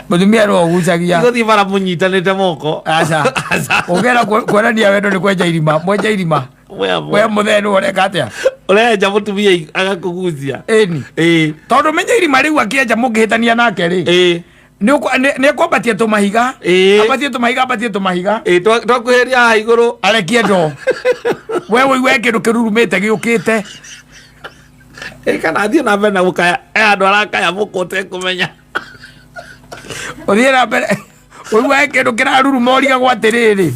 Mutumia no gucagia. Iko thibara munyitanite moko. Aca. Ugera kuonania wendo ni kwenja irima, mwenja irima. We muthenu ureka atia. Urenja mutumia agakuguzia. Eni. Tondu menya irima riu akienja mungihitania nake ri. Ni kwambatie tumahiga. Abatie tumahiga. Twakuheria ha iguru. Arekie ndo. Wewe iwe kindu kirurumite giukite. Kana thie na mbere na gukaya andu arakaya mukote kumenya. Uthie na mbere. Wewe kindu kiraruruma origa gwatiriri.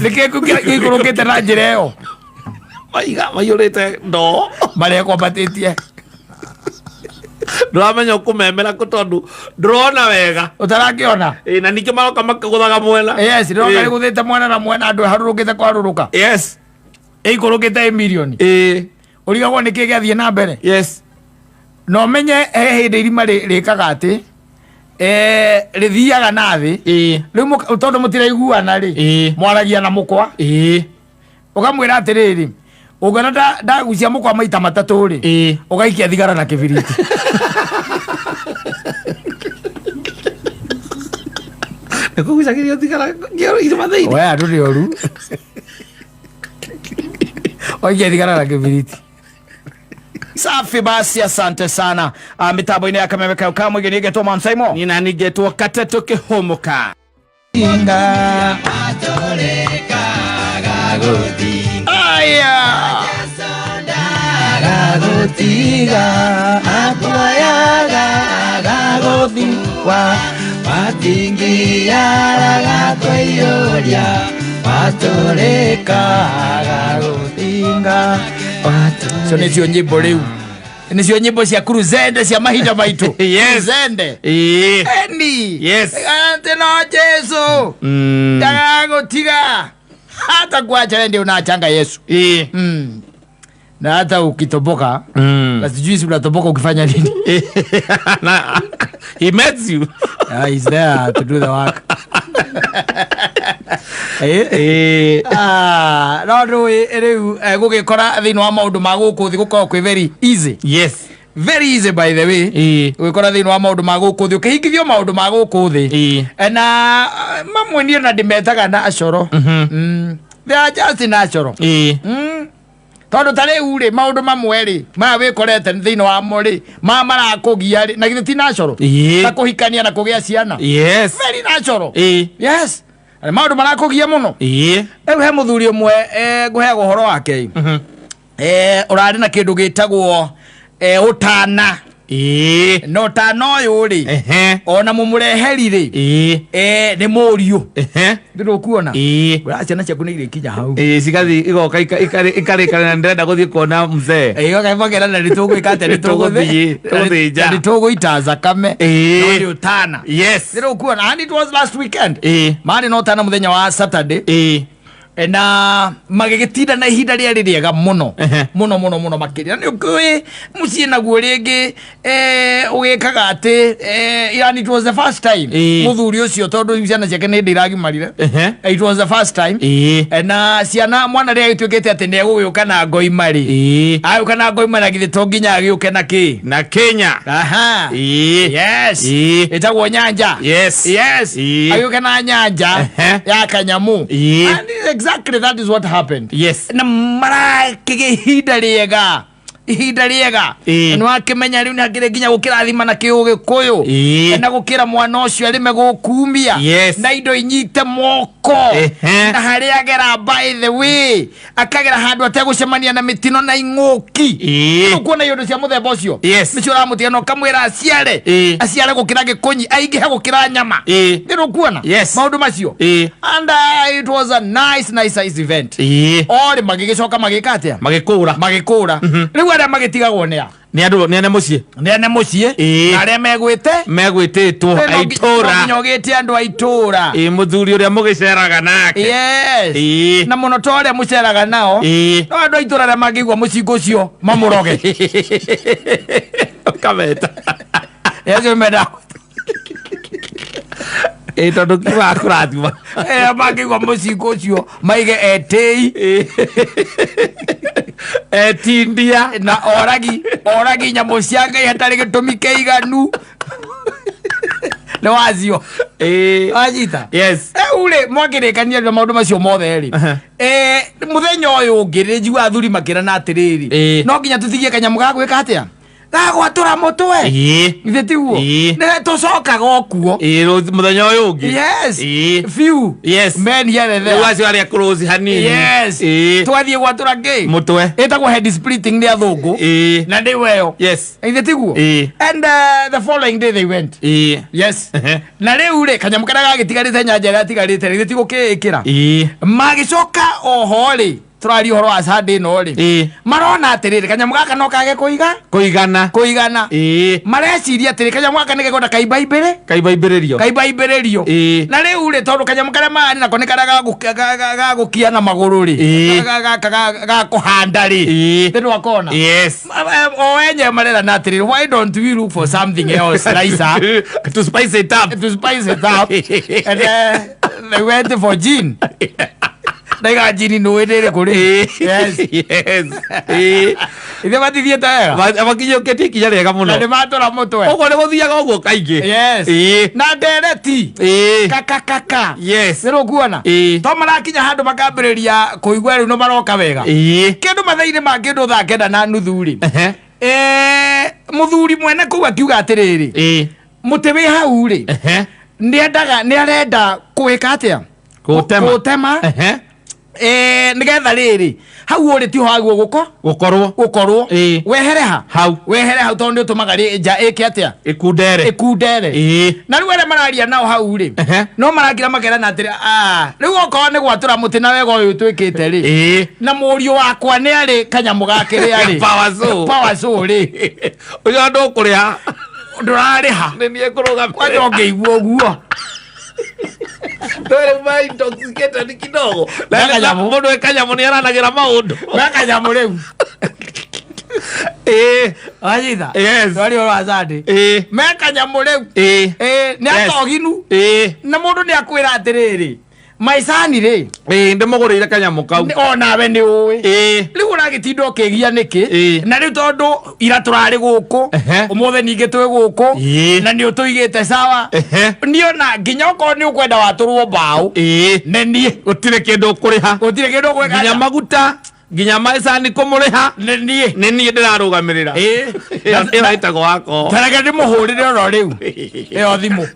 Nike gikurukite na njira iyo. Maiga mayurite ndo. Maria kwambatitie. Ndramenya kumemera kutondu ndrona wega utarakiona na nikyo maroka makaguthaga mwena yes ndoka guthite mwana na mwana andu harurukite kwaruruka yes ikurukite milioni urigagwo niki giathie na mbere yes no menye hindi irima rikaga ati rithiaga na thi riu tondu mutiraiguana ri mwaragia na mukwa ukamwira atiriri ugana ndagucia mukwa maita matatu ri ugaikia thigara na kibiriti nikugucagiria thigara ngero irima thiini we andu ni oru ugaikia thigara na kibiriti. Safi basi, asante sana. Mitambo-ini ya Kamemeka ukamwe nigetwo Mansaimo nina nigetwo Kateto Kihomoka inga atoreka gaguthi aya gaguthiga atwayaga gaguthi wa matingiara gatwayoria atoreka gaguthinga so nicio nyimbo riu nicio nyimbo cia crusade cia mahinda maitu crusade eni yes ante no Yesu ndagagutiga hata kuacha ndio unachanga Yesu na hata ukitoboka na sijui si unatoboka ukifanya nini he met you he's there to do the work no riu gugikora thiini wa maundu ma guku thi gukorwo kwi very easy yes very easy by the way gugikora thiini wa maundu ma guku thi ukihingithio maundu ma guku thi na mamwe ni na ndimetaga na acoro they are just natural tondu tare ure maundu mamwe ri ma wikorete thiini wa mo ri ma marakugia ri na githe ti natural ta kuhikania na kugia ciana yes very natural yes maundu marakugia muno he muthuri umwe nguheagwo horo wake urari na kindu gitagwo utana no tano uyu ri ona mumureheri ri ni muriu ndiru kuona ciana ciaku ni irikinya hau cigathi igoka ikarikana na ndenda guthie kuona mzee igakaivagira na ritugwika ati rituguthinja ritugwita zakame no ni utana yes ndiru kuona and it was last weekend mari no tana muthenya wa Saturday na magigitinda na ihinda riari riega muno muno makiria ni ukui mucie naguo ringi ugikaga ati yani it was the first time muthuri ucio tondu ciana ciake ni ndiragimarire it was the first time na ciana mwana ria gituikite ati ne gugiyuka na ngoimari ayuka na ngoimari githi to nginya agiuke na ki na Kenya yes itagwo nyanja yes ayuka na nyanja ya Kanyamu and exactly that is what happened yes na mara kigehinda riega ihinda riega no akimenya riu ni hakire ginya gukirathima na kiugi kuyu na gukira mwana ucio arime gukumia na indo inyite moko na hari agera by the way akagera handu ategucemania na mitino na inguki kuona yondo cia muthemba ucio nicio ramutia no kamwira aciare gukira gikunyi aingihe gukira nyama ndiru kuona maundu macio and it was a nice event ori magigicoka magikatia magikura riu ara magitigagwo ni andu ni ane mucie na aria megwititwo aitura nyogete andu aitura muthuri uria mugiceraga nake yes na muno to aria muceraga nao no andu aitura aria magigwa mucingo ucio mamuroge kameta yeso meda tondu kiwa kurathima magigwa mucingo ucio maige etei etindia na oragi nyamu cia Ngai hatari gitumi kiiganu no wazio ajita yes ule mwakire kania na maundu macio mothe ri muthenya uyu ngire njigua athuri makira na atiriri no nginya tuthigie kanyamu ga gwika atia gagwatura mutwe ithe tiguo ne tucokaga okuo muthenya uyu ungi yes few men here there wazi wari close hanini yes twathie gwatura ngi mutwe etagwo head splitting ni athungu na ndi weyo yes ithe tiguo and the following day they went yes na riu ri kanyamu kana gagitigarite nyanja gatigarite ithe tiguo kiikira magicoka oho ri turari horo wa Sunday no ri marona atiriri kanyamu gaka no kage kuigana mareciria atiri kanyamu gaka nige goda kaibaibererio na riu ri tondu kanyamu kara mari nako ni kara gagukia na maguru ri ga kuhanda ri then wakona yes o enye marera na atiriri why don't we look for something else Raisa to spice it up and they went for gin Naiga jini nuwedere kuri yes ithe batithiete wega abakinyo ketiki yale ga muno na matora mutwe ugo ne guthiaga ugo kaingi yes na ndereti kaka yes nero kuona to marakinya handu makambiriria kuigwa ri no maroka wega kindu mathaire ma kindu tha kenda na nuthuri muthuri mwene ku akiuga atiriri mutiwe hau ri ni arenda kuika atia gutema nigetha riri hau uri ti haguo gukorwo wehere hau tondu tumaga ri nja iki atia ikundere na riu ere mararia nao hau ri no maragira magera na atiri riu okwa ni gwatura muti na wega uyu twikite ri na murio wakwa ni ari kanyamu gake ri ari power so ri uyu andu ukuria ndurariha ni nie kurugamira kwa ngeiguo guo Dole mai intoxicated kidogo. Mundu kanyamu ni aranagira maundu. Kanyamu riu. Ajitha. Yes. Wali ora Sunday. Kanyamu riu. Ni atoginu. Na mundu ni akwira atiriri. Maisani ri ndimugurire kanyamu kau ona we ni uwi riu uragitindo kigia niki na riu tondu ira turari guku umuthe ninge twi guku na ni utuigite sawa ni ona nginya ko ni ukwenda waturwo mbao ne ni utire kindu kuriha nginya maguta nginya maisani kumuriha ne ni ndirarugamirira ira itago wako tarage ndi muhurire oro riu iyo thimu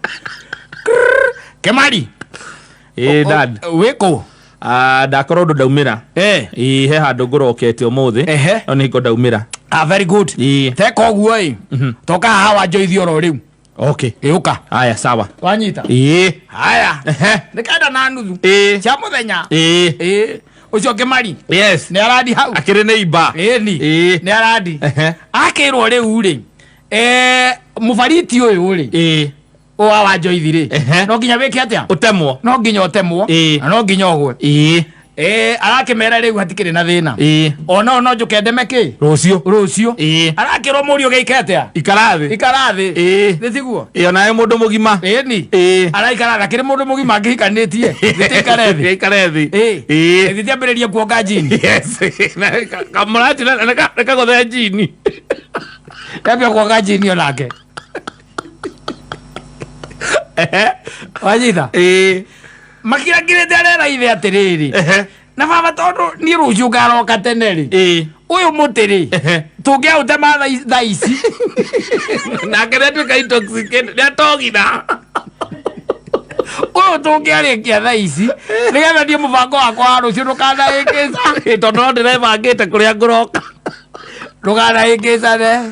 Kemari dad weko ndakorwo ndaumira he handu ngurokete umuthi no ni ndaumira very good teka guo toka hawa joithio ro riu okay uka haya sawa wanyita haya nikenda na nuthu cia muthenya ucio Kemari yes ni aradi hau akire neighbor ni aradi akirwo riu ri mubariti uyu ri owa wajoithire no nginya weke atia utemwo no nginya utemwo no nginya ogwe arakimera riu hatikire na thina ona no njukendeme ki rucio arakirwo murio geike atia ikarathi thiguo nae mundu mugima ni araikara akire mundu mugima ngihikanitie ikarethi thitiambiririe kuonga jini yes kamurati na gothe jini yambia kuonga jini onake wajitha makiragirite arera ithe atiriri na baba tondu ni rucio ngaroka tene ri uyu mutiri tungiautema thaa ici nake nĩatuĩka intoxicated nĩatogina uyu tungiarikia thaa ici nigetha ndie mubango wakwa wa rucio ndukanaĩkĩca tondu no ndĩrebangĩte kũrĩa ngũroka ndukanaĩkĩcane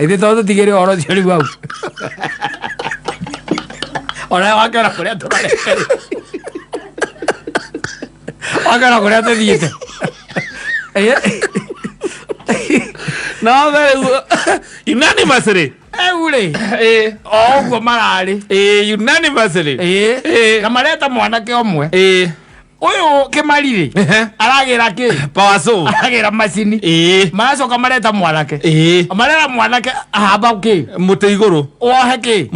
ithe tondu tigĩre ũhoro ũcio rĩu hau ona wakera kuria turareke wakera kuria tuthiite no very unanimously ure oguo marari unanimously kamareta mwanake omwe uyu Kemari aragira ki power so aragira macini maracoka mareta mwanake marera mwanake ahamba ki muti iguru ohe ki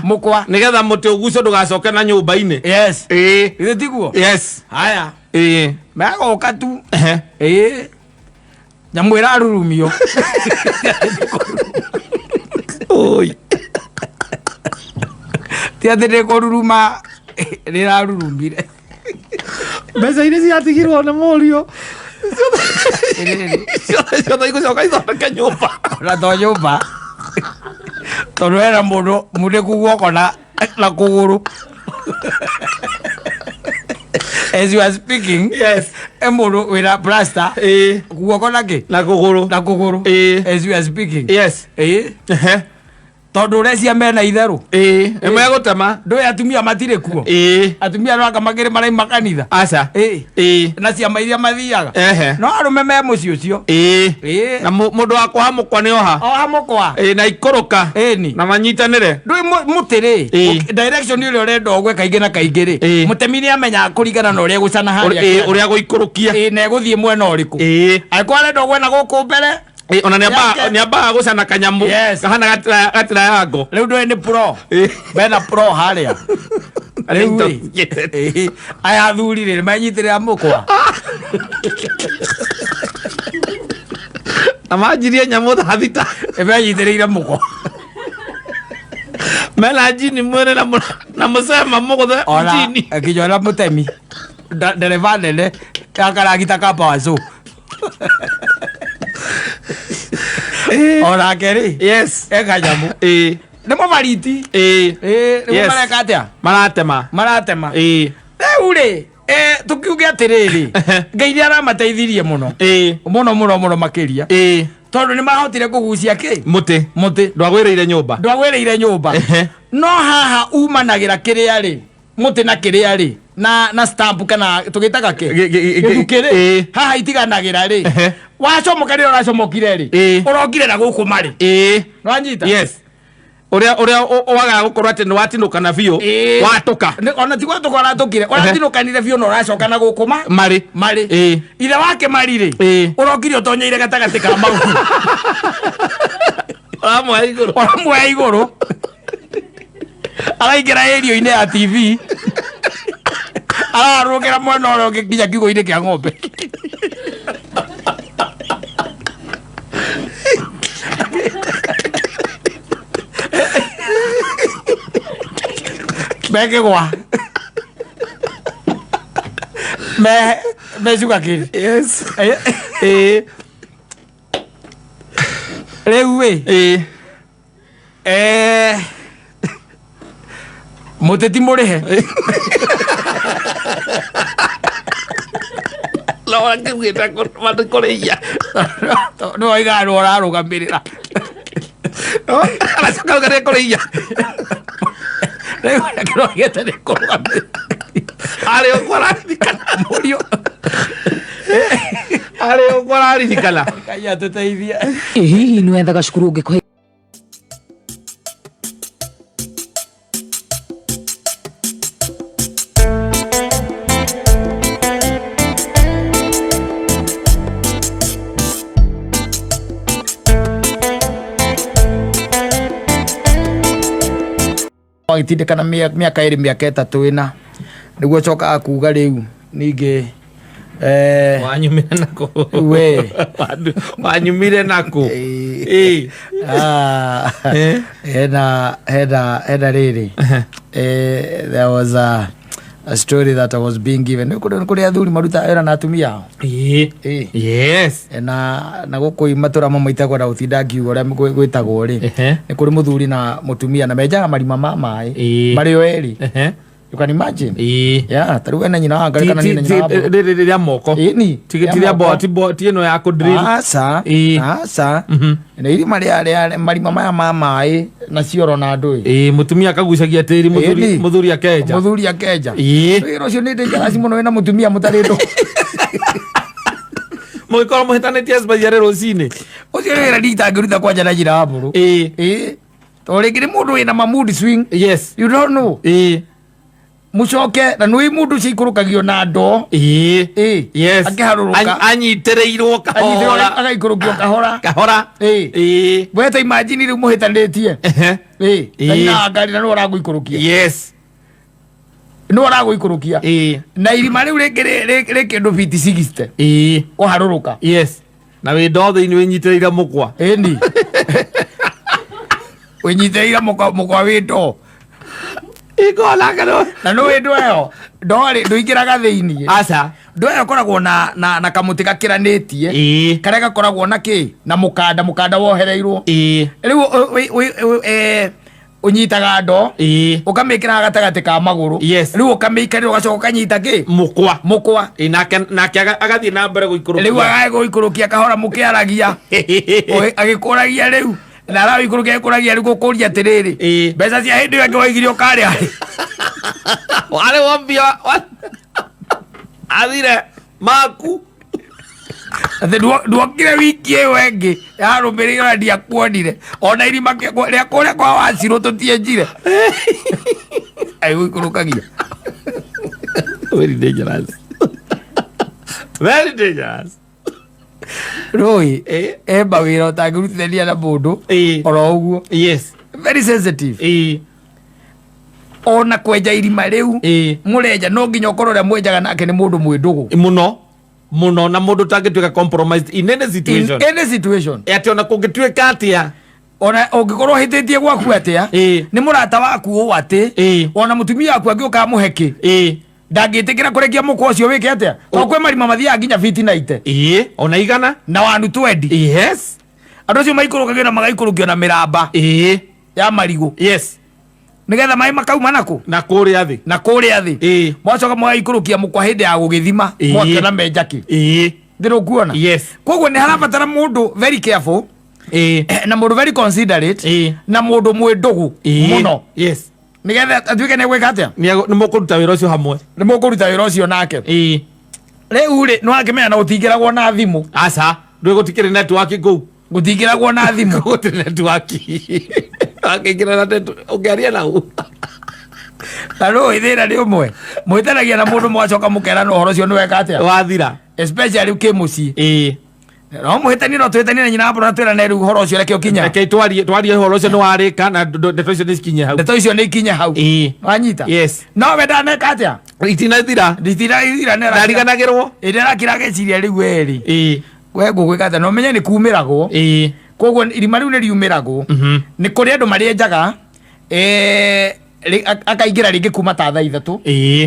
mukwa nigetha muti ugucio ndugacoke na nyumba-ini yes ithe tiguo yes haya megoka tu nyamwira arurumio Tia tere koruruma rira rurumbire. Mbeca iria ciatigirwo na Mũriũ. Ciothe igũcoka ithondeke nyũmba. Na to nyũmba. Tondũ era mũndũ mũrĩku guoko na kũgũrũ. As you are speaking, yes, mũndũ wĩra plaster. Guoko nake? Na kũgũrũ. Na kũgũrũ. As you are speaking. Yes. Tondu urecia mena itherũ ĩmwe gũtema ndũĩ atumia matirĩ kuo atumia no aka magĩrĩ marĩ makanitha aca na ciama iria mathiaga no arũme me mũciĩ ũcio na mũndũ wa kũhamũkwa nĩ oha hamũkwa na ikũrũka na manyitanĩre ndũĩ mũtĩrĩ direction ũrĩa ũrenda ũgwe kaingĩ na kaingĩ rĩ mũtemi nĩ amenyaga kũringana na ũrĩa gũcana harĩa ũrĩa gũikũrũkia na egũthiĩ mwena ũrĩkũ angĩkorwo arenda ũgwe na gũkũ mbere ona niambaga gucana kanyamu kahana gatira yango riu ndũĩ nĩ pro bena pro harĩa rĩu aya athuri rĩ manyitĩrĩra mũkwa na manjirie nyamũ thita manyitĩrĩire mũkwa mena njini mwĩrĩ na mũcema mũgũthe njini nginya ona mũtemi ndereba nene yakaragita kapawacu onake rĩ ekanyamu nĩ mũmariti nĩmo mareka atĩa maratema rĩu rĩ tũkiuge atĩrĩrĩ Ngai nĩ aramateithirie mũno mũno makĩria tondũ nĩ mahotire kũgucia kĩ mũtĩ ndwagwĩrĩire nyũmba no haha umanagĩra kĩrĩa rĩ mũtĩ na kĩrĩa rĩ na stamp kana tũgĩtaga gĩthukĩ rĩ haha itiganagĩra rĩ wacomoka rĩ ũracomokire rĩ ũrokire na gũkũ marĩ nĩwanyita ũrĩa wagaga gũkorwo atĩ nĩ watinũkana biũ watũka ona ti gwatũka ũratũkire ũratinũkanire biũ na ũracoka na gũkũ marĩ ithe wake marĩ rĩ ũrokire ũtonyeire gatagatĩ ka mau ũramuoya igũrũ araingĩra ĩrio-inĩ ya TV ararũgĩra mwena ũrĩa ũngĩ nginya kiugũ-inĩ kĩa ng'ombe mekĩgwa mecuga kĩrĩ rĩu ĩ mũtĩ ti mũrĩhe nĩ waigaga nĩ ũrarũgamĩrĩra aracoka uga nĩ kũrĩia rĩu kĩrogete nĩ kũrũgamĩrĩra arĩ ũguo araririkana mũriũ arĩ ũguo araririkana Ngai atũteithie hihi nĩ wethaga cukuru ũngĩkũhe agitindikana miaka iri miaka itatu ina niguo cokaga kuga riu ningi wanyumire nako we wanyumire nako heda riri there was a story that I was being given kuri athuri maruta era na atumia yes na guku imatura mama itagwo na utinda ngiugo ria gwitagwo ri ni kuri muthuri na mutumia na menjaga marima ma mai mari o eri you can imagine yeah taru ena nyina wa ngari kana nyina wa ria moko ni tigitia boti ino ya ku drill asa na iri marima maya ma mai na cioro na ndui mutumia akagucagia tiri muthuri akenja iro cio ni dangerous muno na mutumia mutari ndo mugikorwo muhitanitie spaziare rocini ucio rira nditangiruta kwanja na njira mburu to ringiri mundu wina mood swing yes you don't know mucoke na nui mundu cikurukagio na ndo yes akiharuruka anyitiriirwo kahora agaikurukio kahora weta imagine riu muhitanitie na ngari na no raguikurukia yes no raguikurukia na irima riu reke ndo biti 60 kuharuruka yes na wi ndothe ini winyitiriire mukwa winyitiriire mukwa wi ndo ikona kano na no ndoyo ndori nduingiraga thiini aca ndoyo koragwo na kamuti gakiranitie karia gakoragwo na ki na mukanda wohereirwo riu unyitaga ndo ukamikira gatagati ka maguru riu ukameikarira ugacoka ukanyita ki mukwa nake agathie na mbere guikurukia riu agaiguikurukia kahora mukiaragia agikuragia riu na rawi ikurukia ikuragia riu gukuria atiriri mbeca cia hindi io waigire ukaria wale wambia athire maku athe nduokire wiki ĩyo ĩngĩ yarũmĩrĩire ona ndiakuonire ona irima rĩa kũrĩa kwa Wacirũ tũtienjire aigũikũrũkagia very dangerous very dangerous rũĩ emba wĩra ũtangĩrutithania na mũndũ oro ũguo very sensitive ona kwenja irima rĩu mũrenja no nginya ũkorwo ũrĩa mwenjaga nake nĩ mũndũ mwĩndũgũ muno na mundu tangituika compromised in any situation ati ona kungituika atia ona ungikorwo hititie gwaku atia ni murata waku u ati ona mutumia waku angioka muheki ndangitikira kurekia mukwa ucio wike atia to kwe marima mathia nginya fiti naite ona igana na wanu 20 yes andu cio maikurukagia na magaikurukio na miramba ya marigu nigetha mai makauma na kuria thi mwacoka mwagaikurukia mukwa hindi ya gugithima mwakiona menjaki ndiru kuona koguo ni harabatara mundu very careful na mundu very considerate na mundu mwindugu muno nigetha atuike ni gwika atia ni mukuruta wira ucio hamwe ni mukuruta wira ucio nake riu ri no akimenya na gutingiragwo na thimu aca ndwe gutikire network kuu gutingiragwo na thimu gutire network akingira na tetu ungearia nau aro ithira ri umwe mwitanagia na mundu mwacoka mukera no horo cio ni weka atia wathira especially ukimuci no muhitani no twitani na nyina mbura twira na riu horo cio reke ukinya reke twarie horo cio ni warika na ndeto icio ni cikinye hau ndeto icio ni ikinye hau wanyita no wenda neka atia itinathira ne ndariganagirwo ndira kirageciria riu eri we ngugwika atia no menye ni kumiragwo koguo irima riu ni riumiragwo ni kuri andu marienjaga akaingira ringi kuma ta thaa ithatu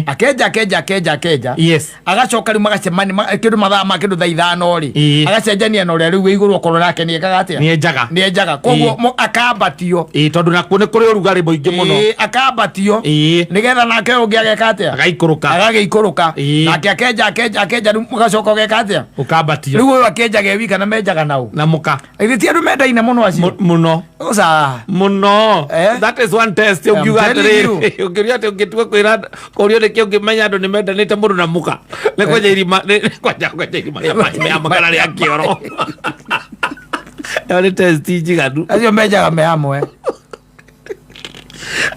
akenja agacoka riu magacemania kindu mathaa ma kindu thaa ithano ri agacenjania na uria riu iguru okorwo nake ni ekaga atia ni enjaga koguo akambatio tondu nakuo ni kuri urugari muingi muno akambatio nigetha nake ungi ageka atia agagiikuruka nake akenja riu magacoka ugeka atia ukambatio riu uyu akenjaga ewika na menjaga nau na muka ithiti andu mendaine muno acio muno that is one test ukiuga ukiria ati ungitua kwira kurio nikio ngimenya andu nimendanite mundu na muka ni kwenja irima ya makara ria kioro ni test njiganu acio menjaga me hamwe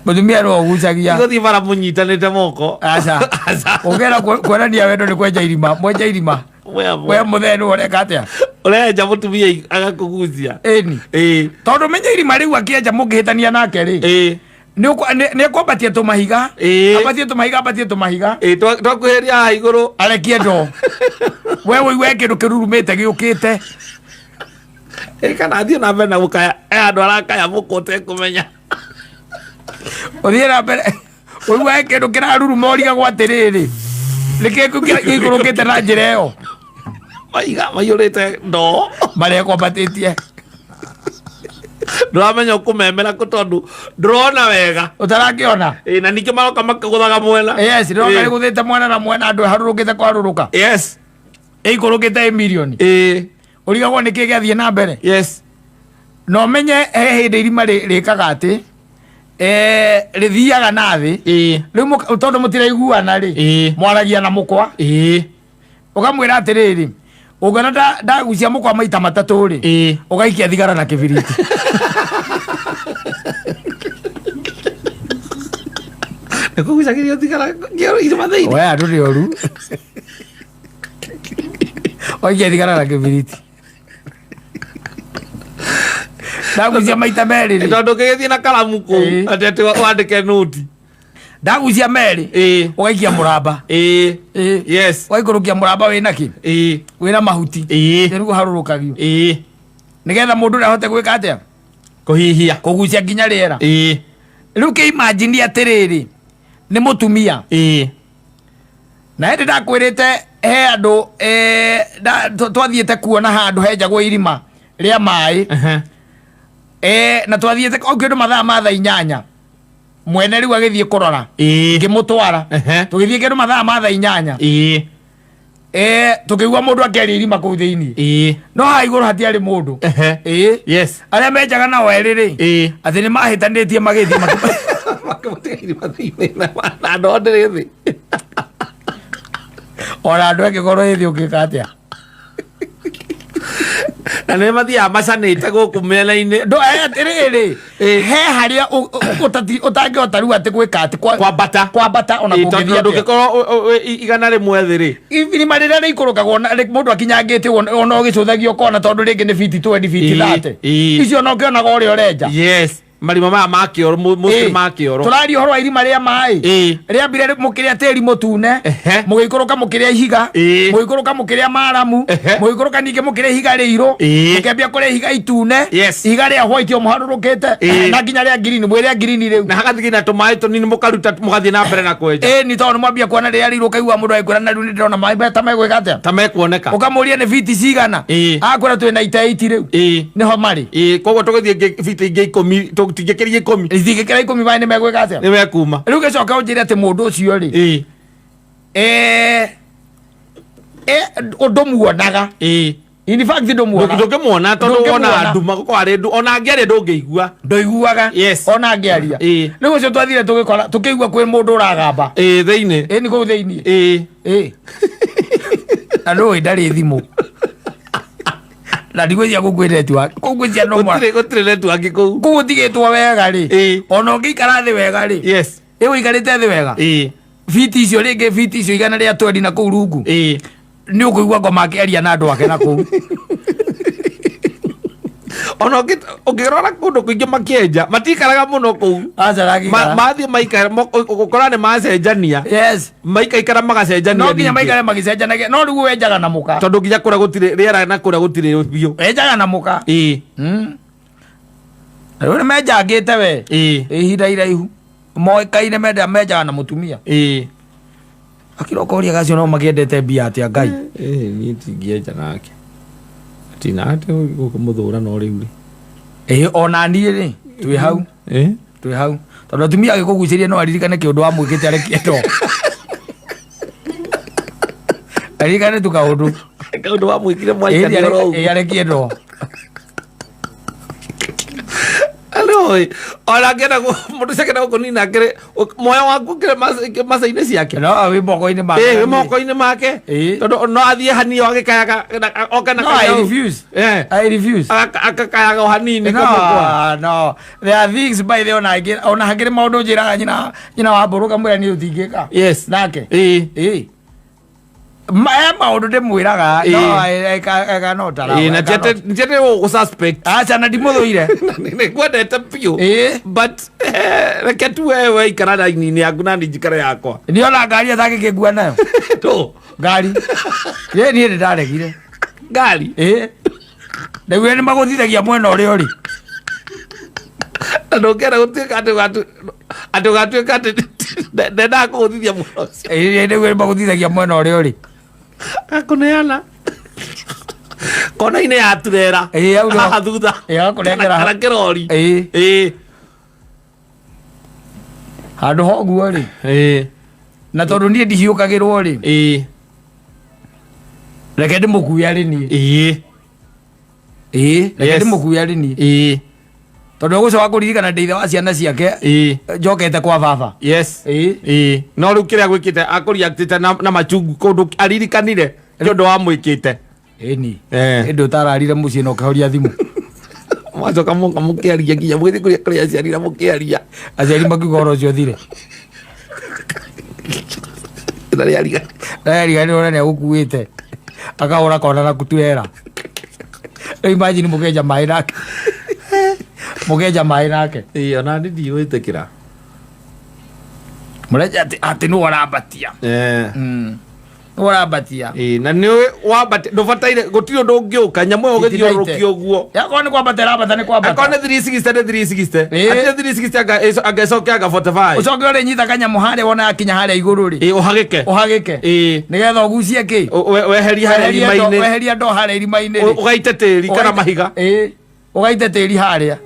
mutumia no gucagia guthi bara munyitanite moko aca ugera kuonania wendo ni kwenja irima mwenja irima we muthenu ureka atia urenja mutumia agakugucia tondu menya irima riu akienja mungihitania nake ri ni kwambatia tumahiga abatie tumahiga twakuheria haha iguru arekie ndo we wiwe kindu kirurumite giukite kana athie na mbere na gukaya andu arakaya mukute kumenya uthie na mbere wiwe kindu kiraruruma urigagwo atiriri nikigurukite na njira iyo maiga maiyurite ndo maria kwambatitie nduramenya ukumemera tondu ndurona wega utarakiona na nikio maroka makaguthaga mwena ndĩroka rĩgũthĩte mwena na mwena andũ harũrũkĩte kwarũrũka ĩikũrũkĩte milioni ũrigagwo nĩkĩ gĩathiĩ na mbere no menye he hĩndĩ irima rĩkaga atĩ rĩthiaga na thĩ rĩu tondũ mũtiraiguana rĩ mwaragia na mũkwa ũkamwĩra atĩrĩrĩ ungana ndagucia mukwa maita matatu ri ugaikia thigara na kibiriti nikugucagiria thigara ngero iri mathaini we andu ni oru oikia thigara na kibiriti ndagucia maita meri ri tondu kigithie na kalamu ku atete wandike noti ndagucia meri ugaikia muramba waikurukia muramba wina ki wina mahuti riu harurukagio nigetha mundu ndahote gwika atia kuhihia kugucia nginya riera riu ke imagine atiriri nĩ mũtumia na hĩndĩ ndakwĩrĩte he andũ twathiĩte kuona handũ henjagwo irima rĩa maĩ na twathiĩte o kĩndũ mathaa ma thaa 8 mwene rĩu agĩthiĩ kũrora ngĩmũtwara tũgĩthiĩ kĩndũ mathaa ma thaa 8 tũkĩigua mũndũ akĩaria irima kũu thĩinĩ no haha igũrũ hatiarĩ mũndũ arĩa menjaga nao erĩ atĩ nĩ mahĩtanĩtie magĩthiĩ makĩmũtiga irima thĩinĩ na andũ ndĩrĩ thĩ ona andũ angĩkorwo ĩthĩ ũngĩka atĩa na nĩ mathiaga macanĩte gũkũ mĩena-inĩ atĩrĩrĩ he harĩa ũtangĩhota rĩu atĩ gwĩka atĩ kwambata ona kũngĩthiĩ atĩa ndũngĩkorwo igana rĩmwe thĩ rĩ irima rĩrĩa rĩikũrũkagwo mũndũ akinyangĩte ona ũgĩcũthagio kona tondũ rĩngĩ nĩ biti 20 biti 30 icio no kĩonaga ũrĩa ũrenja marima maya ma kĩoro mũcĩ ma kĩoro tũraria ũhoro wa irima rĩa maĩ rĩambire mũkĩrĩa tĩri mũtune mũgĩikũrũka mũkĩrĩa ihiga mũgĩikũrũka mũkĩrĩa maramu mũgĩikũrũka ningĩ mũkĩrĩa ihiga rĩirũ mũkĩambia kũrĩa ihiga itune ihiga rĩa white mũharũrũkĩte na nginya rĩa green mwĩrĩa green rĩu na hagathigi na tũmaĩ tũnini mũkaruta mũgathiĩ na mbere na kwenja nĩ tondũ mwambia kuona rĩrĩa rĩirũ kaigua mũndũ agĩkwĩra na rĩu nĩ ndĩrona maĩ ta megwĩka atĩa ta mekuoneka ũkamũria nĩ biti cigana akwĩra twĩ na ita 8 rĩu nĩho marĩ koguo tũgĩthiĩ biti ingĩ 10 tingĩkĩria 10 ithingĩkĩra 10 maĩ nĩ megwĩka atĩa nĩ mekuma rĩu gĩcoka ũnjĩre atĩ mũndũ ũcio rĩ ũndũ muonaga in fact ndũkĩmuona tondũ wona nduma gũkwarĩ ndũ ona angĩarĩ ndũngĩigua ndũiguaga ona angĩaria rĩu ũcio twathire tũgĩkora tũkĩigua kwĩ mũndũ ũragamba thĩinĩ nĩ kũu thĩinĩ na ndũĩ ndarĩ thimũ na ndigwĩcia gũkwĩretua kũngwĩcia no gũtirĩ network kũu kũu ũtigĩtwo wega rĩ ona ũngĩikara thĩ wega rĩ ũikarĩte thĩ wega biti icio rĩngĩ biti icio igana rĩa 20 na kũu rungu nĩ ũkũigua ngoma akĩaria na andũ ake na kũu ona ũngĩrora kũndũ kũingĩ makĩenja matikaraga mũno kũu mathiĩ maikara gũkora nĩ macenjania maikaikara magacenjania no nginya maikare magĩcenjanagia no rĩu wenjaga na mũka tondũ nginya kũrĩa gũtirĩ rĩera na kũrĩa gũtirĩ biũ wenjaga na mũka rĩu nĩ menjangĩte we ihinda iraihu moĩkaine menjaga na mũtumia akĩrokoria gacio no makĩendete mbia atĩa Ngai niĩ tingĩenja nake tina atĩ gũkũmũthũra no rĩu rĩ ona niĩ rĩ twĩ hau tondũ atumia agĩkũgucĩria no aririkane kĩũndũ wa mwĩkĩte arekie ndo aririkane tu kaũndũ wa mwĩkire mwaikania arekie ndo Aloy, ona ngena mũndũ cekena gũkũnina ngĩrĩ moyo waku ngĩrĩ maca-inĩ ciake no wĩ moko-inĩ make wĩ moko-inĩ make tondũ no athiĩ hanini agĩkayaga oka na I refuse akakayaga o hanini no there are things by the ona hangĩrĩ maũndũ njĩraga nyina wa mbũrũ kamwĩra niĩ ũtingĩka nake maũndũ ndĩmwĩraga no tara na njete gũsuspect aca na ndimũthũire nĩkwendete biũ but reke tu wewe ikara raini-inĩ yaku na njikara yakwa nĩona ngari atangĩkĩngua nayo ngari niĩ ndĩndaregire ngari nĩguo nĩ magũthithagia mwena ũrĩa ũrĩ na ndũngĩenda gũtuĩka atĩ ũgatuĩka atĩ ndendaga kũgũthithia mwena ũcio nĩguo nĩ magũthithagia mwena ũrĩa ũrĩ akũneana kona-inĩ ya turera haha thutha kana kĩrori handũ hoguo rĩ na tondũ niĩ ndihiũkagĩrwo rĩ reke ndĩmũkuya rĩ niĩ reke ndĩmũkuya rĩ niĩ tondũ ũgũcoka kũririkana ndĩ ithe wa ciana ciake njokete kwa baba no rĩu kĩrĩa gwĩkĩte akũriakĩte na machungu kũndũ aririkanire nĩ ũndũ wa mwĩkĩte ĩni ĩndĩ ũtararire mũciĩ na ũkahoria thimũ mwacoka mũka mũkĩaria nginya mũgĩthiĩ kũrĩa aciari na mũkĩaria aciari makiuga ũhoro ũcio thire ndarĩariganĩrwo nĩ agũkuĩte akahũra kona na kuturera rĩu imagine mũkenja maĩ nake mũkenja maĩ nake ona nĩ ndiũĩtĩkĩra mũrenja atĩ nĩ warambatia ora batia na ni wa bat do fataire gotiro do ngioka nyamo ogethio rukio guo yakwa ni kwa batera batane kwa batera akone 360 ati 360 aga soka aga 45 ucoke ore nyita kanyamo hare wona akinya hare iguru ri uhagike nigetha ugucie ki weheria hare irimaine weheria ndo hare irimaine ugaite tiri kana mahiga ugaite tiri haria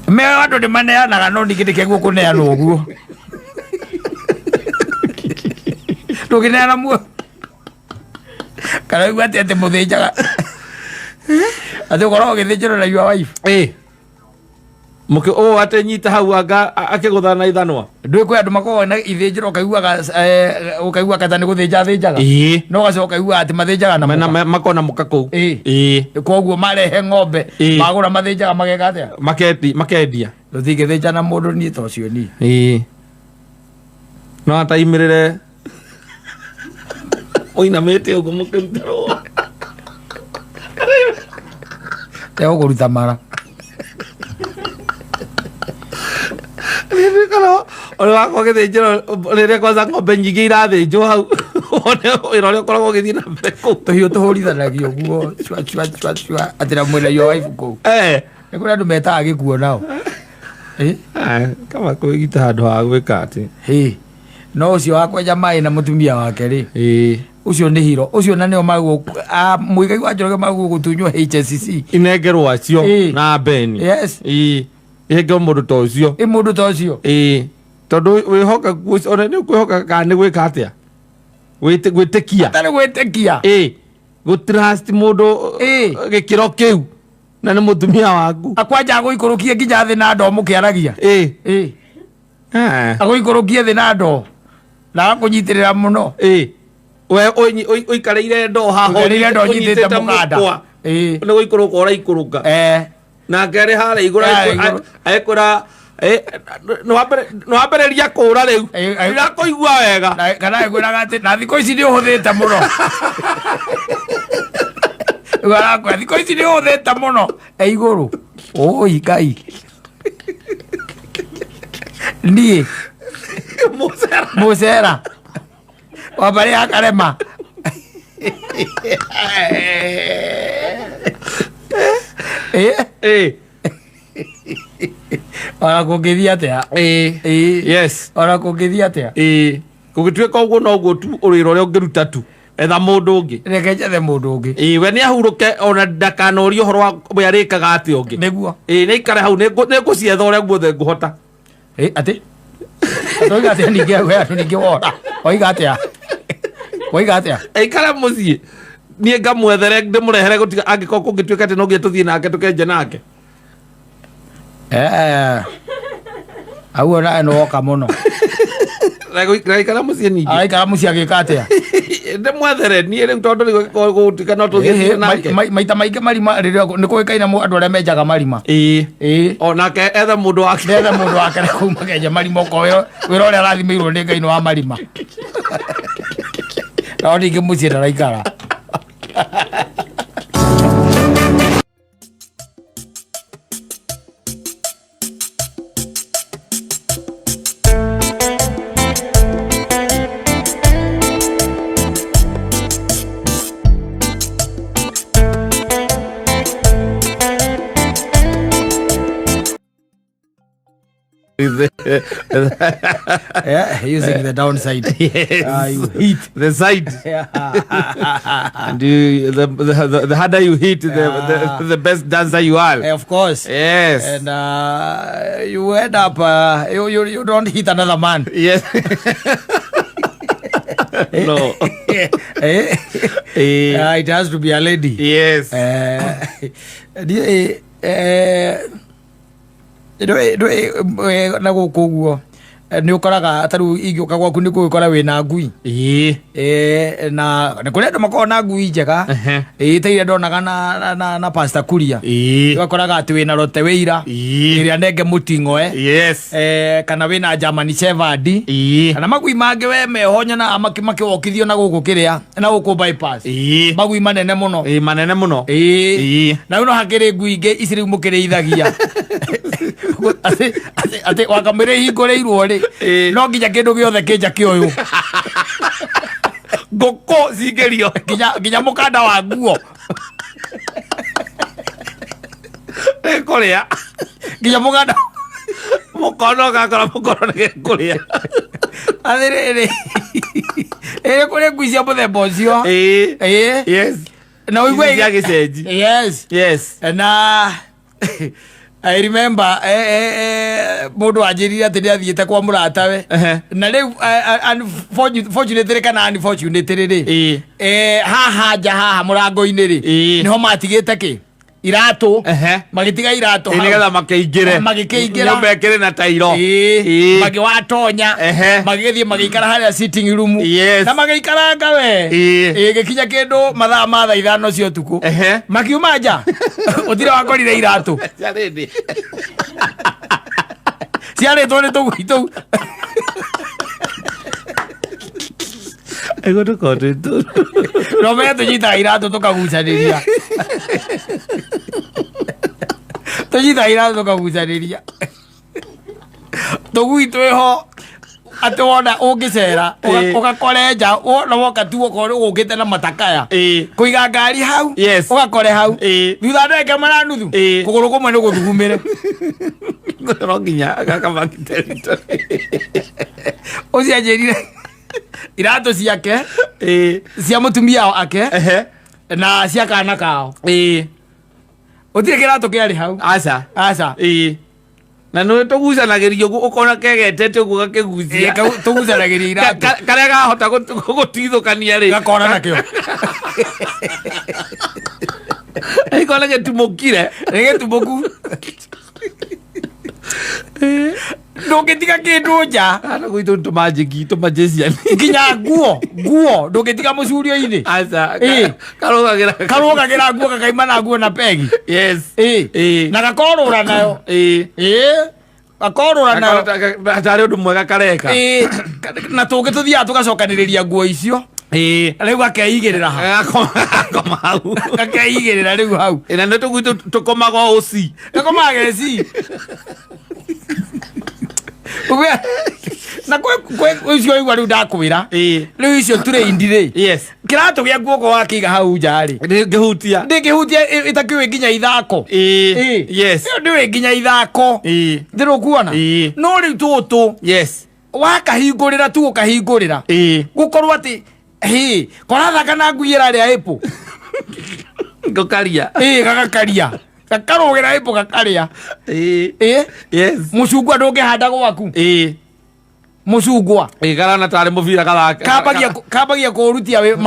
me andu ni maneanaga no ningĩ ndĩkĩguo kũneana ũguo ndũkĩneana muo kana igua atĩ mũthĩnjaga atĩ ũkorwo ũgĩthĩnjĩrwo na your wife muke ate nyita hau anga akĩgũthana na ithanwa ndũĩ kwĩ andũ makoragwo na ithĩnjĩro ũkaigua kata nĩ gũthĩnja thĩnjaga no gacoka kaigua atĩ mathĩnjaga na makona mũka kũu koguo marehe ng'ombe magũra mathĩnjaga mageka atĩa makendia ndũthingĩthĩnja na mũndũ niĩ ta ũcio niĩ no ataimĩrĩre ũinamĩte ũguo mũkĩrutarwo tegũkũruta mara ore wako gĩthĩnjĩro rĩrĩa kwanza ng'ombe nyingĩ irathĩnjwo hau wĩra ũrĩa ũkoragwo ũgĩthiĩ na mbere kũu tũhiũ tũhũrithanagio guo atĩ na mwĩna your wife kũu nĩ kũrĩ andũ metaga gĩkuo nao kama kwĩgita handũ ha gwĩka atĩ no ũcio wa kwenja maĩ na mũtumia wake rĩ ucio nĩ hiro ucio na nĩo maguo mũigai wa Njoroge maguo gũtunywo HSCC inengerwo acio na beni ihenge mũndũ ta ũcio mũndũ ta ũcio tondũ wĩhoka ona nĩ ũkwĩhoka kana nĩ gwĩka atĩa gwĩtĩkia atarĩ gwĩtĩkia gũtrust mũndũ gĩkĩro kĩu na nĩ mũtumia waku akwanja agũikũrũkie nginya thĩ na ndoo mũkĩaragia agũikũrũkie thĩ na ndoo na agakũnyitĩrĩra mũno we ũikareire ndoo haha ũnyitĩte mũkanda nĩ gũikũrũka ũraikũrũka nake arĩ harĩa igũrũ ekũra nĩwambĩrĩria kũũra rĩu ndĩrakũigua wega kana ekwĩraga atĩ na thikũ ici nĩ ũhũthĩte mũno arakwa thikũ ici nĩ ũhũthĩte mũno igũrũ oi Ngai niĩ mũcera wambarĩ ya karema ona kũngĩthiĩ atĩa ona kũngĩthiĩ atĩa gũgĩtuĩka ũguo noguo tu ũrĩra ũrĩa ũngĩruta tu etha mũndũ ũngĩ reke njethe mũndũ ũngĩ we nĩ ahurũke ona ndakanorie ũhoro wa we arĩkaga atĩ ũngĩ nĩguo nĩaikare hau nĩngũcietha ũrĩa guothe ngũhota atĩ oiga atĩa ningĩ we andũ ningĩ wora oiga atĩa aikara mũciĩ niĩ ngamwethere ndĩmũrehere gũtiga angĩkorwo kũngĩtuĩka atĩ no nginya tũthiĩ nake tũkenje nake au ona nĩ woka mũno araikara mũciĩ ningĩ araikara mũciĩ agĩka atĩa ndĩmwethere niĩ rĩu tondũ gũtuĩka no tũthiĩ nake maita maingĩ marima rĩrĩa nĩ kũĩkaine andũ arĩa menjaga marima onake ethe mũndũ wake na kũu makenja marima ũkorwo wĩra ũrĩa arathimĩirwo nĩ Ngai nĩ wa marima no ningĩ mũciĩ ndaraikara using the downside. You hit the side. And the harder you hit, the best dancer you are. Of course. Yes. And you end up, you don't hit another man. Yes. No. It has to be a lady. Yes. Na gũkũ ũguo nĩ ũkoraga tarĩu ingĩũka gwaku nĩ kũgĩkora wĩna ngui na nĩ kũrĩ andũ makoragwo na ngui njega ta iria ndonaga na Pastor Kuria ũgakoraga atĩ wĩna Rote Wĩira ĩrĩa nenge mũting'oe kana wĩna German Shepherd kana magui mangĩ we mehonyana makĩwokithio na gũkũ kĩrĩa na gũkũ bypass magui manene mũno manene mũno na rĩu no hakĩrĩ ngui ingĩ ici rĩu mũkĩrĩithagia ate wakamire hingoreirwo ri no nginya kindu giothe kinja kioyo ngoko cingerio nginya mukanda wa nguo kuria nginya mukanda mukono gakora mukono ni kuria athiriri kuria ngucia muthemba ucio yes na uigwe ya gicenji yes na I remember mundu anjirire ati ni athiite kwa muratawe na riu unfortunately kana unfortunately ri haha murango-ini ri niho matigite ki iratu magitiga iratu ni getha makiingire nyombe na tairo magi watonya magithie magikara haria sitting room na magikaranga we gikinya kindu mathaa ma thaa 5 cio tuku makiuma nja utire wakorire iratu ciaritwo ni tugwitu ego tukotu no me tunyita iratu tukagucaniria tunyita iratu tukagucaniria tugwitu ho ati wona ungicera ugakore nja no woka tu ukite na matakaya kuiga ngari hau ugakore hau thutha ndeke mara nuthu kuguru kumwe ni guthugumire no nginya agakamagiterito ucianjirire iratu ciake cia mutumia ake na cia kana kao utire kiratu kiari hau aca na no tugucanagirio ukona kegetete uguo gakigucia tugucanagiria iratu karia gahota gutithukania ri gakora nakio ikona getumukire getumoku ndungitiga kindu nja ana gwitu tumajiki tumajeciani nginya nguo ndungitiga mucurio-ini karugagira nguo kakaima na nguo na pegi na gakorura nayo gakorura nayo atari undu mwega kareka na tungi tuthiaga tugacokaniriria nguo icio riu gakeigirira hau gakeigirira riu hau na nä tå gwitå tå komaga uci gakomaga geci na ucio igua riu ndakwira riu icio turindi ri kiratu gia guoko wakiga hau nja ri ndingihutia itakiwi nginya ithako ndiwi nginya ithako ndirukuona no riu tutu wakahingurira tu ukahingurira gukorwo ati korathaka na nguira ria ipu ngokaria gagakaria gakarugira ipu gakaria mucungwa ndungihanda gwaku mucungwa garana tari muvira kambagia kurutia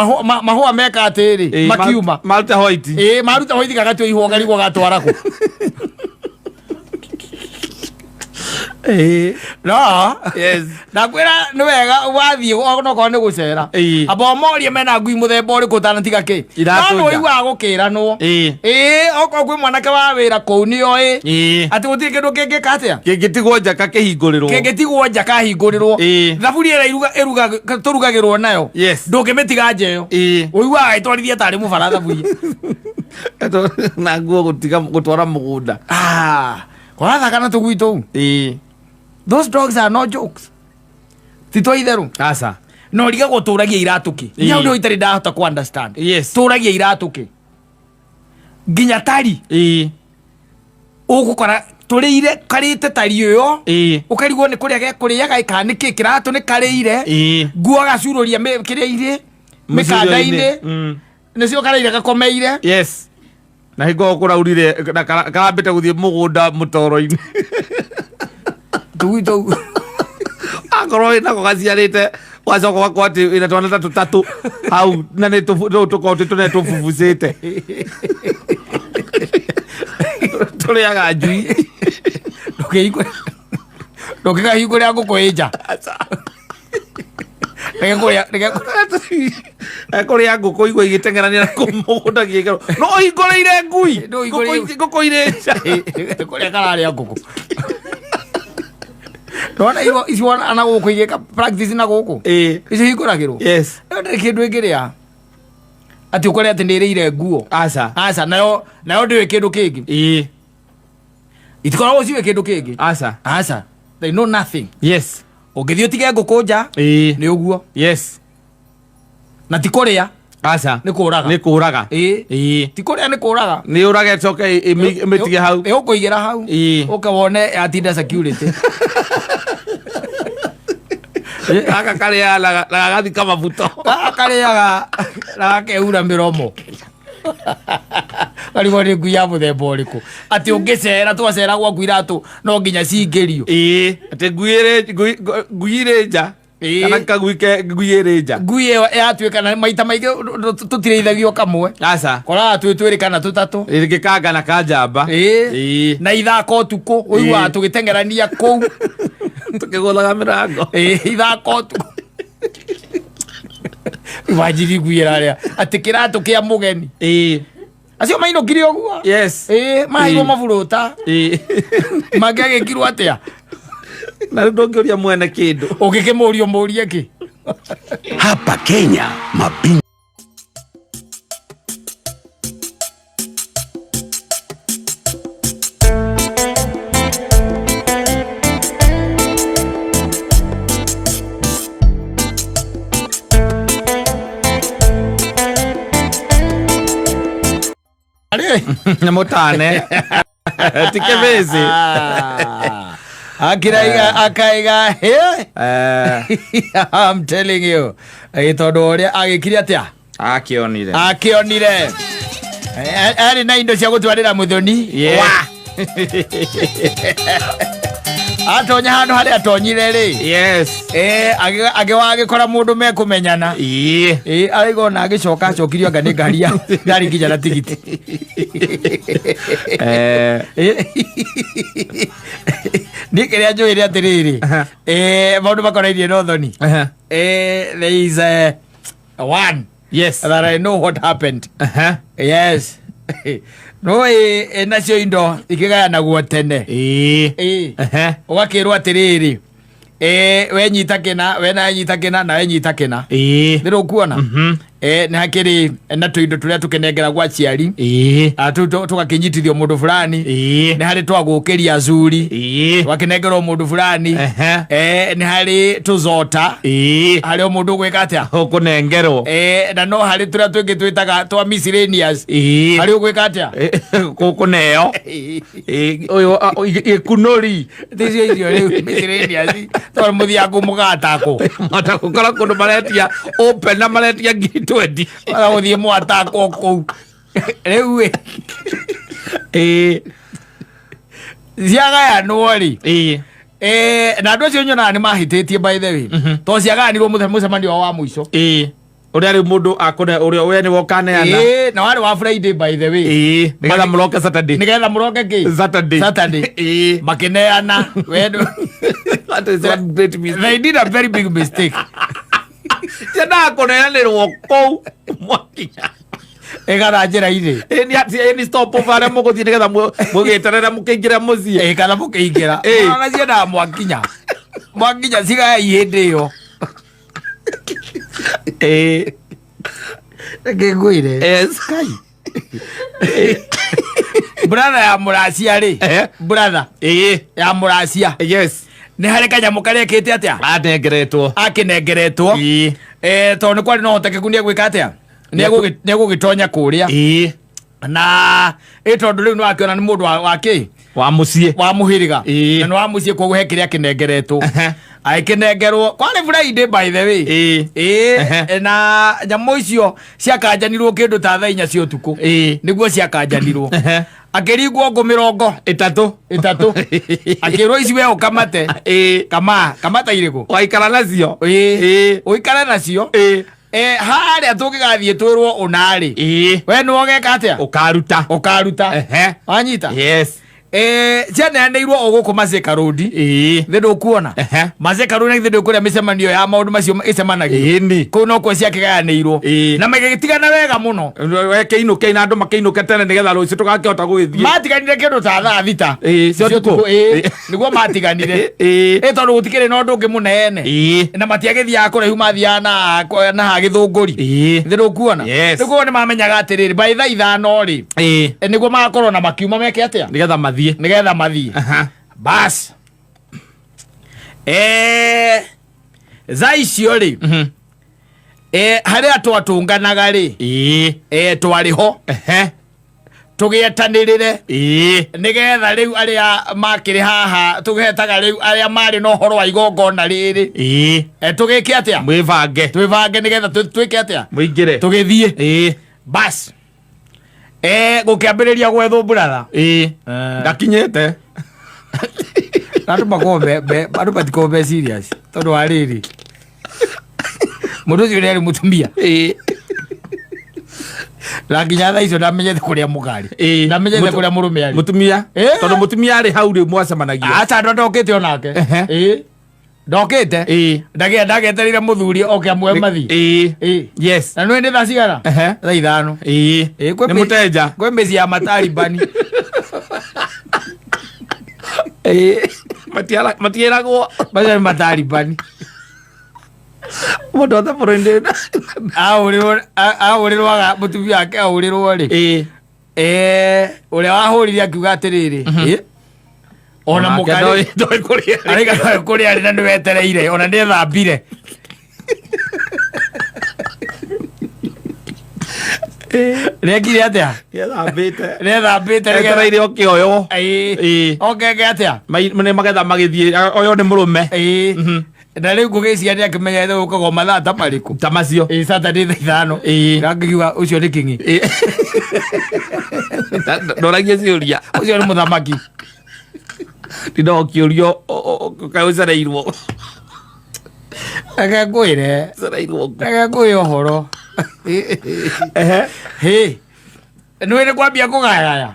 mahua meka atiri makiuma maruta white gagatio ihonga rigwo gatwarako no nakwira ni wega wathie onokorwo ni gucera amba morie mena ngui muthemba uriku tanatiga ki no igua gukiranwo okorwo kwi mwanake wa wira kuu nio ati gutiri kindu kingika atia kingitigwo nja kahiingũrirwo thaburi ira turugagirwo nayo ndungimitiga njeyo uiguaga gaitwarithia tari mubara thaburi na nguo gutwara mugunda korathaka na tugwitu those dogs are no jokes tito itheru no riga guturagia iratuki nya ndio itari ndahota ku understand turagia iratuki nginya tari ugukora turire karite tari uyo ukarigwo ni kuria gekuriaga ikaniki kiratu ni karire nguo gacururia kiria mikanda-ini nicio karaire gakomeire na hingo kuraurire na karambite guthie mugunda mutoro-ini tugwitu akorwo inako gaciarite wacoka wakwa ati ina twana tutatu hau na nä tå korwo tå bubucä tå rä aga njui ndå kä gahingå rä a ngå kå ä nja ekå rä a ngå kå igua igä tengerania na må gå nda gä kä no hingå rä ire ngui ngå kå irä nja kå rä a kararä a ngå kå Rona icio ana guku igeka practice na guku icio hinguragirwo ndä kä ndå ä ngä rä a ati ukore ati nä rä ire nguo nayo ndä kä ndå kä ngä itikoragwo ciwe kindu kingi aca they know nothing. Yes, ungithio tige ngukunja ni uguo. Yes, na tikuria aca ni kuraga tikuria ni kuraga ni urage coke imitige hau ukuigira hau ukawone atinda security aka karia la gathi kama buto karia la keura miromo ari wori guya muthemba uriku ati ungicera twacera gwa gwiratu no nginya cingirio ati guire nja kana kagwike guireja guie yatuika na maita maingi tutireithagio kamwe aca kora twirikana tutatu igikanga na kanjamba na ithako tuko uiwa tugitengerania kou tukigolaga mirango ithako tuko wajiri guira aria ati kiratu kia mugeni acio maino kiri oguo. Yes, mahigo maburuta magagekirwo atia na ndongeria mwene kindu ugikimurio murie ki hapa Kenya mapinga mutane tikebezi akaiga I'm telling you tondu uria agikire atia akionire ari na indo cia gutwarira muthoni atonya handu haria atonyire ri agiwa agikora mundu mekumenyana arigo na agicoka acokirio anga ni ngari nginya na tigiti ni kiria njuire atiriri maundu makonainie no thoni there is one that I know what happened. Yes. No nacio indo ikigayanagwo tene ugakirwo atiriri we nyita kina we na nyita kina na we nyita kina ndiru kuona ni hakiri na tuindo turia tukenengera gwa ciari tugakinyitithio mundu fulani ni hari twagukiria azuri wakinengerwo mundu fulani ni hari tuzota hari mundu gwika atia ukunengerwo na no hari turia twingi twitaga twa miscellaneous hari gwika atia kukuneo uyu ikunori thicio icio riu miscellaneous twa muthiangu mugatako matakukora kundu maretia open na maretia 20 wala uthie mwatako kou riu ciagayanwo ri na andu acio nyona ni mahititie by the way to ciagayanirwo mucemanio wa muico uria ri mundu akune uria we ni wokaneana na wari wa Friday by the way nigetha muroke Saturday ki Saturday makineana wedo that is a great mistake. They did a very big mistake. Jana kuneanirwo kou mwakinya egara njira ire ni stop over muguthi nigetha mugitarera mukingira mucie kana mukingira ona cienda mwakinya ciga ihindi yo ngiguire kai brother ya muracia ri brother ya muracia ni hari kanyamu karia kite atia akinengeretwo to ni kwari no hotekeku ni gwika atia ni gugitonya kuria na tondu riu ni wakiona ni mundu waki wa mucie wa muhiriga na ni wa mucie koguo he kiria kinengeretwo aikinengerwo kwari Friday by the way na nyamu icio ciakanjanirwo kindu ta thaa 4 cia utuku niguo ciakanjanirwo akiringwo ngo 3 akirwo ici we ukamate kamata iriku waikara nacio uikara nacio haria tungigathie twirwo unari we no geka atia ukaruta wanyita cianeanĩirwo ũgũkũ Mazeka Road thĩndũ kuona Mazeka Road thĩndũ kũrĩa mĩcemanio ya maũndũ macio ĩcemanagia kũu no kuo ciakĩgayanĩirwo na magĩtigana wega mũno wekĩinũke na andũ makĩinũke tene nĩgetha rũciũ tũgakĩhota gũgĩthiĩ matiganire kĩndũ ta thaa thita nĩguo matiganire tondũ gũtikĩrĩ na ũndũ ũngĩ mũnene na matiagĩthiaga kũraihu mathiaga na ha Gĩthũngũri thĩndũ kuona nĩguo nĩ mamenyaga atĩrĩrĩ by thaa 5 rĩ nĩguo magakorwo na makiuma meke atĩa nĩgetha mathie bas za icio ri haria twatunganaga ri twariho tugietanirire nigetha riu aria makiri haha tugetaga riu aria mari no horo wa igongona riri tugike atia twivange nigetha twike atia muingire tugithie bas gukiambiriria gwetho brother ndakinyete andu matikobe serious tondu wa riri mundu ucio ni mutumia la nginya tha icio ndamenyete kuria mugari ndamenyete kuria murume ari mutumia tondu mutumia ari hau ri mwacemanagia acha ndokete onake ndokete ndageterire muthuri oke amwe mathi yes na nwe ndi tha cigana tha 5 ni muteja kwe mezi ya mataribani matieragwo baza mataribani mundu othe burindi aurirwaga mutumia ake aurirwo ri uria wahurire akiuga atiriri ona mukari ndoi kuria arika kuria ri na niwetereire ona ndi thambire rekire atia thambite etereire okioyo okenge atia mane magetha magithie oyo ni murume na riu ngugiciria ni akimenya ithe gukago mathaa ta mariku ta macio Saturday tha 5 ngakiuga ucio ni kingi ndoragia ciuria ucio ni muthamaki ndindo kiurio kaucereirwo akakwire uhoro nä kwambia kugayaya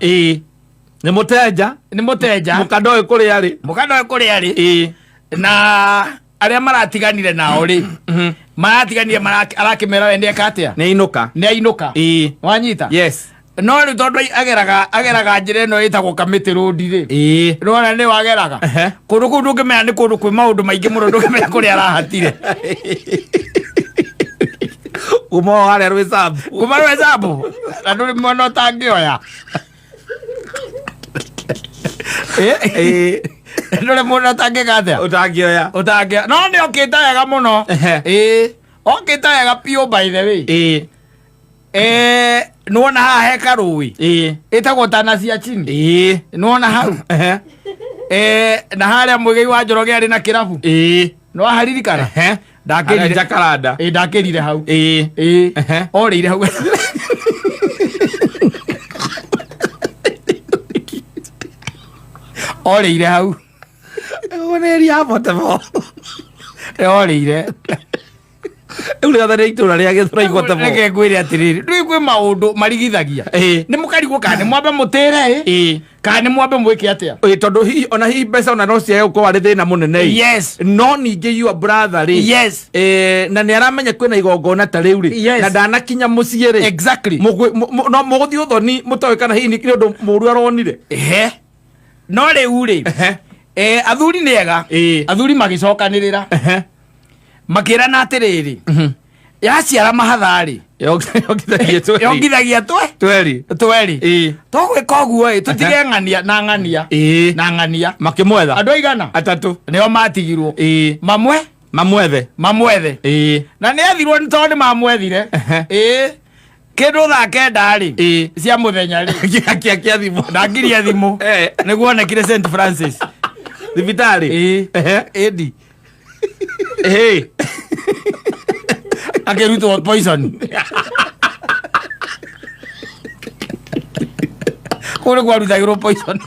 nä muteja mukandoi kuria ri na aria maratiganire nao ri maratiganire arakimera wende akatia nä ainuka wanyita yes no riu tondu ageraga njira ino itagwo kamiti rodi ri rona ni wageraga kundu kuu ndungimenya ni kundu kwi maundu maingi muno ndungimenya kuria arahatire kuma haria rwisambu na nduri mwena utangioya nduri mwena utangikatia utangioya no ni okite wega muno okite wega piu by the way nuona haha heka rui itagwo Tanasia chini nuona hau na haria mwigei wa Njoroge ari na kirabu no haririkana ndakirire jakaranda ndakirire hau orire hau orire hau oneri amotemo orire ule gathare itura ria githura igotemo reke ngwire atiriri ndui kwi maundu marigithagia ni mukarigwo kana mwambe mutire kana mwambe mwike atia tondu ona hi mbeca ona no cia uko wari thina munene yes no ningi your brother ri yes na ni aramenya kwina igongona ta riu ri na ndanakinya mucie ri exactly no muguthi uthoni mutoe kana hi ni kiri undu muru aronire no riu ri athuri ni ega athuri magicokanirira makirana atiriri yaciara mahathari yongithagia tweri tugwika uguo tutige ng'ania na ng'ania makimwetha andu aigana 3 nio matigirwo mamwethe na ni athirwo ni tondu mamwethire kindu thaa 9 ri cia muthenya ri kiathimo ndangiria thimu niguo onekire St Francis thibitari edi akirutwo poison kuri kwarutagirwo poison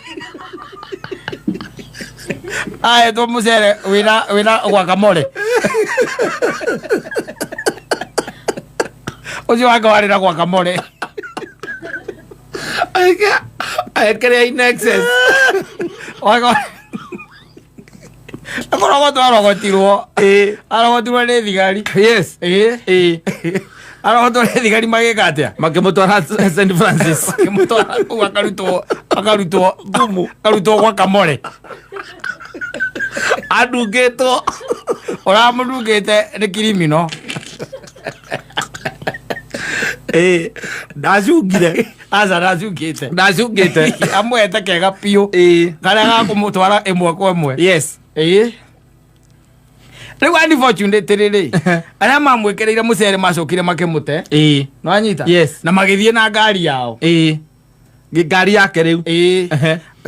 aye to mucere wina gwakamore ucio wake warira gwakamore ayekerea in excess akoragwo twarogotirwo arogotirwo ni thigari yes arogotwo ni thigari magika atia makimutwara St Francis makimutwara akarutwo ngumu akarutwo gwa kamore adungitwo uramudungite ni kirimino ndacungire Aza ndacukite. Ndacukite. Amwete kega piu. Karia gakumutwara imwe kwa imwe. Yes. Riu unfortunate riri. Aria mamwekereire mucere macokire makimute. No anyita. Yes. Na magithie na ngari yao. Ngari yake riu.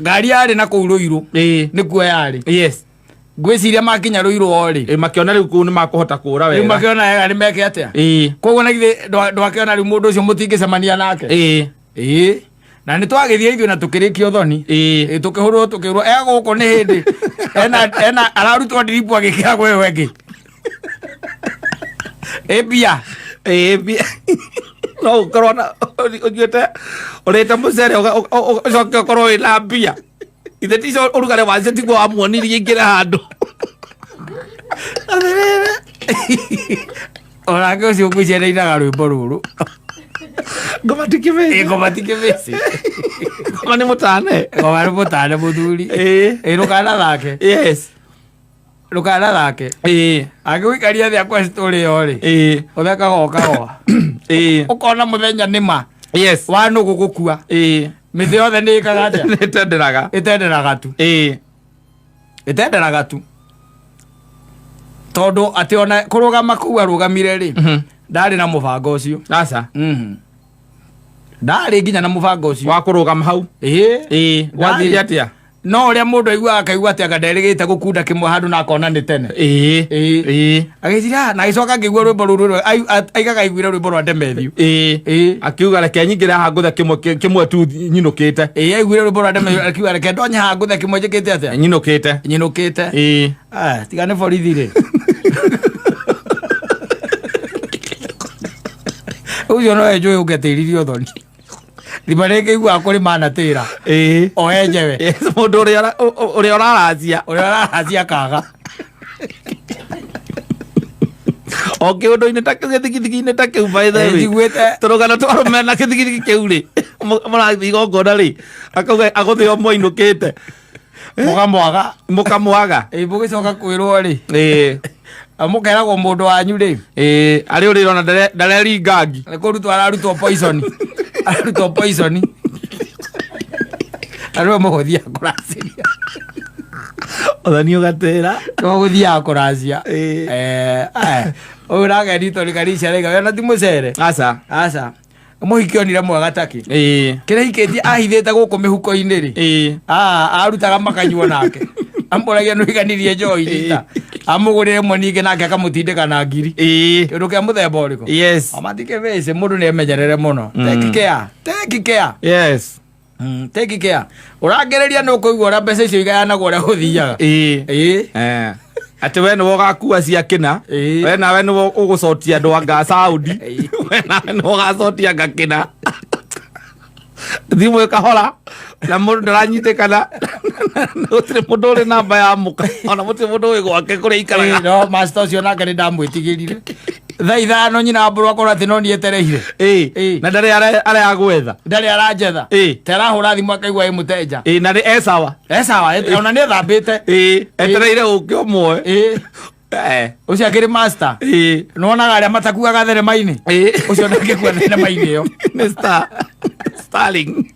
Ngari yari na kuu Ruiru. Nikuo yari. Yes. Ngwiciria makinya Ruiru ori. Makiona riu kuu ni makuhota kura wega. Riu makiona ari meke atia. Koguo na githe ndwakiona riu mundu ucio mutingicemania nake. Na ni twagithie ithuĩ na tukirikia uthoni. Tukihurwo tukirwo guku ni hindi. Ena ararutwo ndiripu agikira gwe wengi. Bia. Bia. No corona ugiete ureta mucere ucoke korwo ina mbia. Ithe ticio urugare wacio tiguo wamuonirie ingira handu. Orake ucio ngwicireiraga rwimbo ruru. Ngoma tikivesi. Ngoma tikivesi. Ngoma ni mutane. Ngoma ni mutane muthuri. Rukana thake. Yes. Rukana thake. Agwikaria thia kwa story yori. Utheka goka. Ukona muthenya nima. Yes. Wanu gugukua. Mithe yothe ni ikaga atia. Itenderaga tu. Itenderaga tu. Tondu ati ona kurugama kuu arugamire ri. Ndari na mubango ucio. Aca. Ndari nginya na mubango ucio. Wa kurugama hau. Wathire atia. No uria mundu aigua akaigua ati akanderigite gukunda kimwe handu na akona ni tene. Agicira na gicoka ngigua rwimbo ruru aigaga igwire rwimbo rwa Ndemethiu. Akiuga reke nyingire ha nguthe kimwe tu nyinukite. Aigwire rwimbo rwa Ndemethiu akiuga reke ndonye ha nguthe kimwe njikite atia. Nyinukite. Tigane borithi ri. Ucio no enjoy ugetiririo thoni. Ribareke igua kuri manatira. O enjewe. Mundu uria ararazia. Kaga. Okay, undu-ini ta kiu githigithigi-ini ta kiu by the way. Turugana twarume na githigithigi kiu ri. Murathi igongona ri. Akauga aguthio moinukite. Mukamwaga. Mugicoka kwirwo ri. Amukeragwo mundu wanyu ri. Ari urirona ndareri ngangi. Ni kurutwo ararutwo poison. Arutwo poison. Arwo muguthia kuraciria. Othani ugatera. No guthia kuracia. Uraga rito rikarisha rega wena ti mucere. Aca. Muhikionire mwega taki. Kira hiketie ahithite guku mihuko-ini ri. Arutaga makanyuo nake. Amboragia no iganirie joy rita. Amugurire moninge nake akamutindika na ngiri. Kindu kia muthemba uriku. Yes. Amatike vese mundu ni emenyerere muno. Take care. Yes. Take care. Uragereria no kuigua ura mbeca icio igayanagwo uria guthiaga. Ati we niwo gakua ciakina. We nawe niwo ugucotia andu anga Saudi. We nawe niwo gacotia ngakina. Thimu ikahora na mundu ndaranyitikana. Gutiri mundu uri namba ya muka. Ona mutiri mundu wi gwake kuria ikaraga. No master ucio nake ni ndamwitigirire. Thaa ithano nyina amburu akorwo ati no nietereire. Na ndari ari agwetha. Ndari arajetha. Terahura thimu akaigua i muteja. Na ni esawa. Ona ni thambite. Etereire uki umwe. Ucio akiri master. Nuonaga aria matakuaga thenema-ini. Ucio ndangikua thenema-ini iyo. Ni Starling.